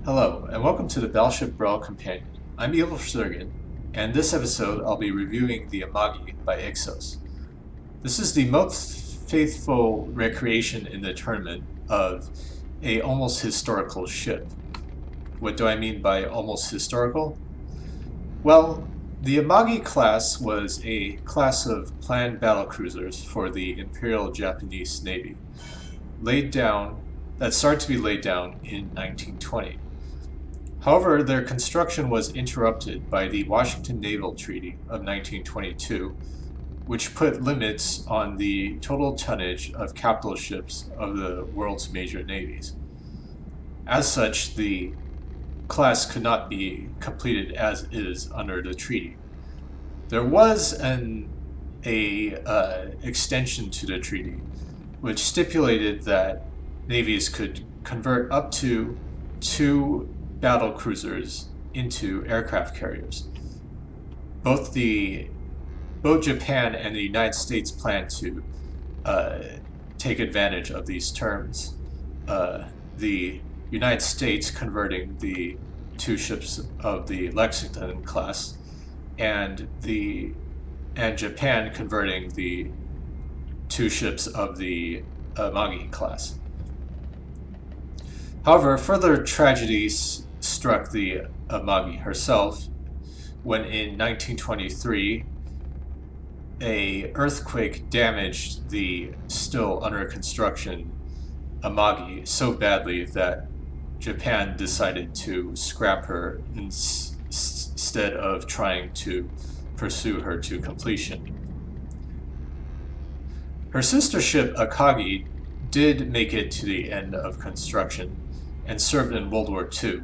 Hello, and welcome to the Battleship Brawl Companion. I'm Surgan, and this episode I'll be reviewing the Amagi by Ixos. This is the most faithful recreation in the tournament of a almost historical ship. What do I mean by almost historical? Well, the Amagi class was a class of planned battlecruisers for the Imperial Japanese Navy, that started to be laid down in 1920. However, their construction was interrupted by the Washington Naval Treaty of 1922, which put limits on the total tonnage of capital ships of the world's major navies. As such, the class could not be completed as is under the treaty. There was an extension to the treaty, which stipulated that navies could convert up to 2 battle cruisers into aircraft carriers. Both Japan and the United States plan to take advantage of these terms. The United States converting the 2 ships of the Lexington class, and Japan converting the 2 ships of the Amagi class. However, further tragedies struck the Amagi herself when in 1923 a earthquake damaged the still under construction Amagi so badly that Japan decided to scrap her instead of trying to pursue her to completion. Her sister ship Akagi did make it to the end of construction and served in World War II,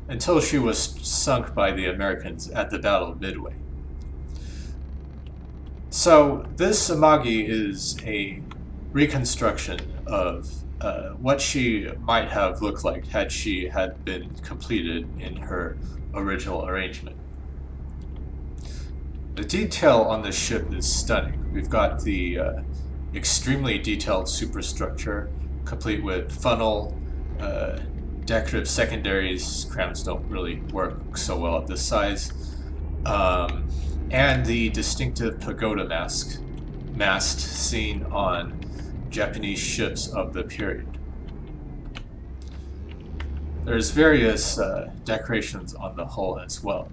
until she was sunk by the Americans at the Battle of Midway. So this Amagi is a reconstruction of what she might have looked like had she had been completed in her original arrangement. The detail on this ship is stunning. We've got the extremely detailed superstructure, complete with funnel, decorative secondaries. Crowns don't really work so well at this size, and the distinctive pagoda mast seen on Japanese ships of the period. There's various decorations on the hull as well.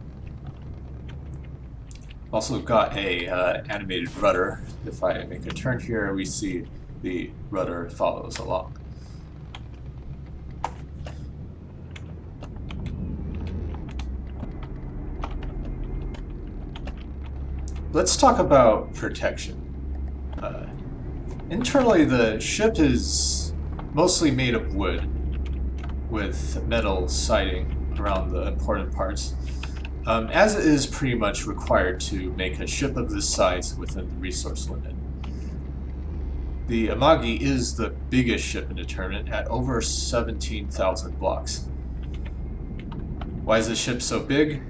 Also got a animated rudder. If I make a turn here, we see the rudder follows along. Let's talk about protection. Internally, the ship is mostly made of wood, with metal siding around the important parts, as it is pretty much required to make a ship of this size within the resource limit. The Amagi is the biggest ship in the tournament at over 17,000 blocks. Why is the ship so big?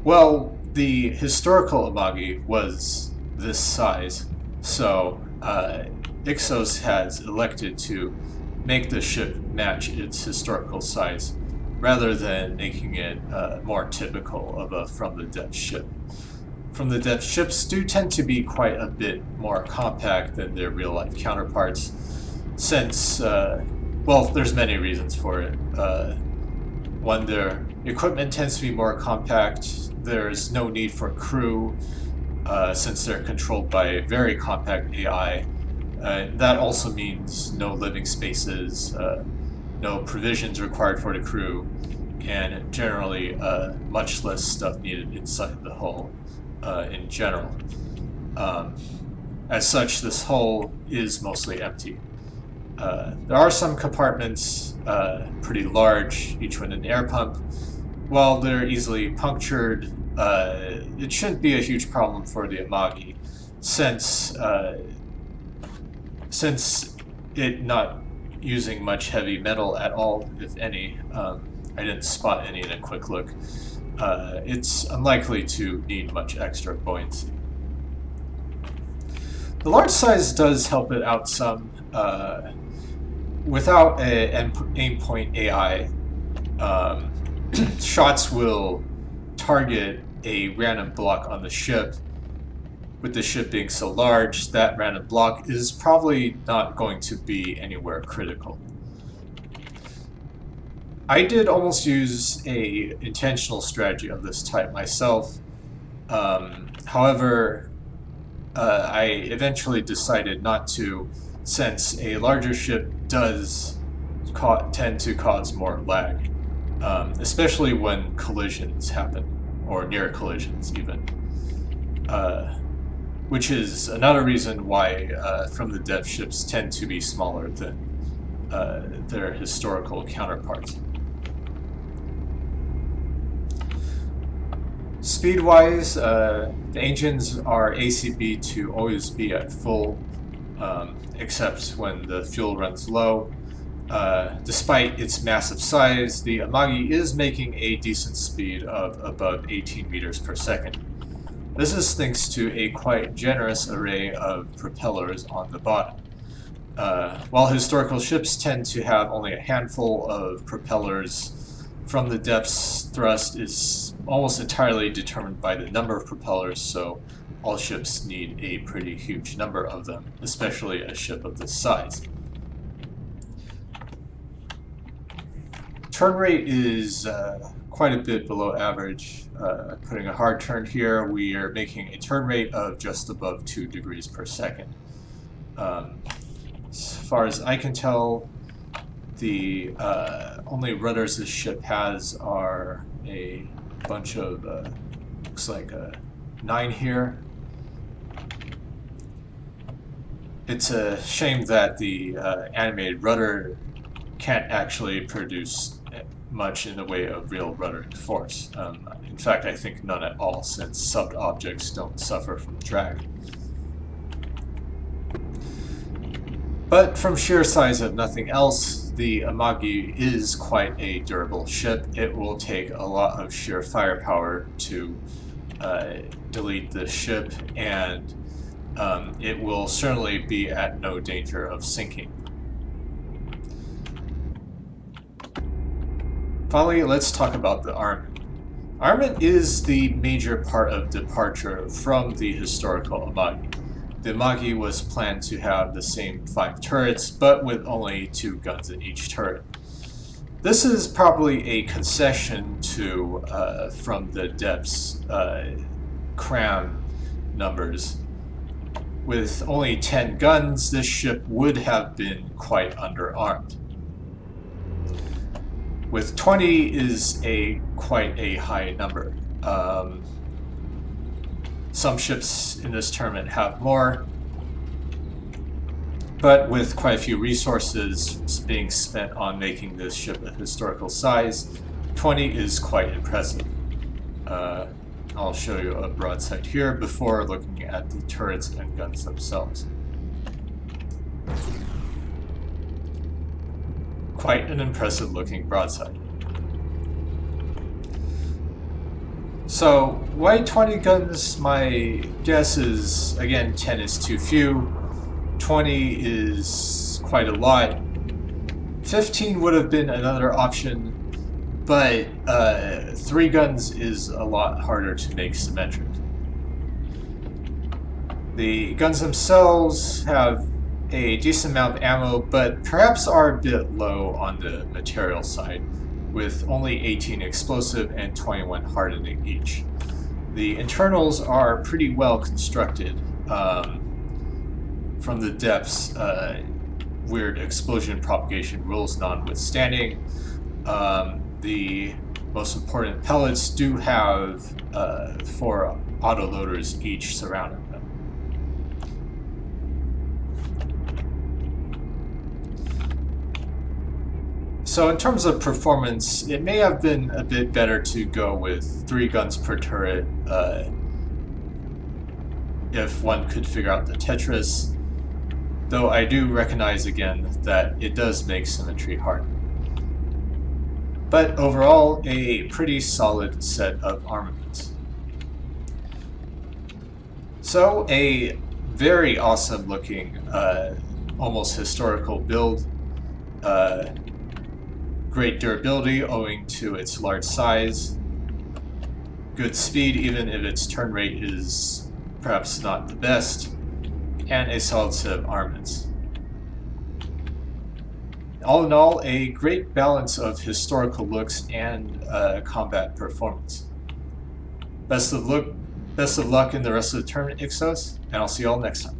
Well, the historical Amagi was this size, so Ixos has elected to make the ship match its historical size rather than making it more typical of a from-the-depth ship. From-the-depth ships do tend to be quite a bit more compact than their real-life counterparts, since, well, there's many reasons for it. One, their equipment tends to be more compact. There's no need for crew, since they're controlled by a very compact AI. That also means no living spaces, no provisions required for the crew, and generally much less stuff needed inside the hull in general. As such, this hull is mostly empty. There are some compartments, pretty large, each with an air pump. While they're easily punctured, it shouldn't be a huge problem for the Amagi, since it not using much heavy metal at all, if any. I didn't spot any in a quick look. It's unlikely to need much extra buoyancy. The large size does help it out some. Without an aim point AI, shots will target a random block on the ship. With the ship being so large, that random block is probably not going to be anywhere critical. I did almost use a intentional strategy of this type myself. However, I eventually decided not to, since a larger ship does tend to cause more lag, especially when collisions happen, or near collisions even. Which is another reason why from the depth ships tend to be smaller than their historical counterparts. Speed-wise, the engines are ACB to always be at full, except when the fuel runs low. Despite its massive size, the Amagi is making a decent speed of above 18 meters per second. This is thanks to a quite generous array of propellers on the bottom. While historical ships tend to have only a handful of propellers, from the depths thrust is almost entirely determined by the number of propellers, so all ships need a pretty huge number of them, especially a ship of this size. Turn rate is quite a bit below average. Putting a hard turn here, we are making a turn rate of just above 2 degrees per second. As far as I can tell, the only rudders this ship has are a bunch of, looks like 9 here. It's a shame that the animated rudder can't actually produce much in the way of real ruddering force. In fact, I think none at all, since subbed objects don't suffer from drag. But from sheer size of nothing else, the Amagi is quite a durable ship. It will take a lot of sheer firepower to delete the ship, and it will certainly be at no danger of sinking. Finally, let's talk about the armament. Armament is the major part of departure from the historical Amagi. The Amagi was planned to have the same 5 turrets, but with only 2 guns in each turret. This is probably a concession to, from the depths, cram numbers. With only 10 guns, this ship would have been quite underarmed. With 20 is quite a high number. Some ships in this tournament have more, but with quite a few resources being spent on making this ship a historical size, 20 is quite impressive. I'll show you a broadside here before looking at the turrets and guns themselves. Quite an impressive looking broadside. So, why 20 guns? My guess is, again, 10 is too few, 20 is quite a lot, 15 would have been another option, but 3 guns is a lot harder to make symmetric. The guns themselves have a decent amount of ammo, but perhaps are a bit low on the material side, with only 18 explosive and 21 hardening each. The internals are pretty well constructed. From the depths, weird explosion propagation rules notwithstanding, the most important pellets do have 4 autoloaders each surrounding them. So in terms of performance, it may have been a bit better to go with 3 guns per turret if one could figure out the Tetris, though I do recognize again that it does make symmetry hard. But overall, a pretty solid set of armaments. So a very awesome looking, almost historical build. great durability owing to its large size, good speed even if its turn rate is perhaps not the best, and a solid set of armaments. All in all, a great balance of historical looks and combat performance. Best of luck in the rest of the tournament, Ixos, and I'll see you all next time.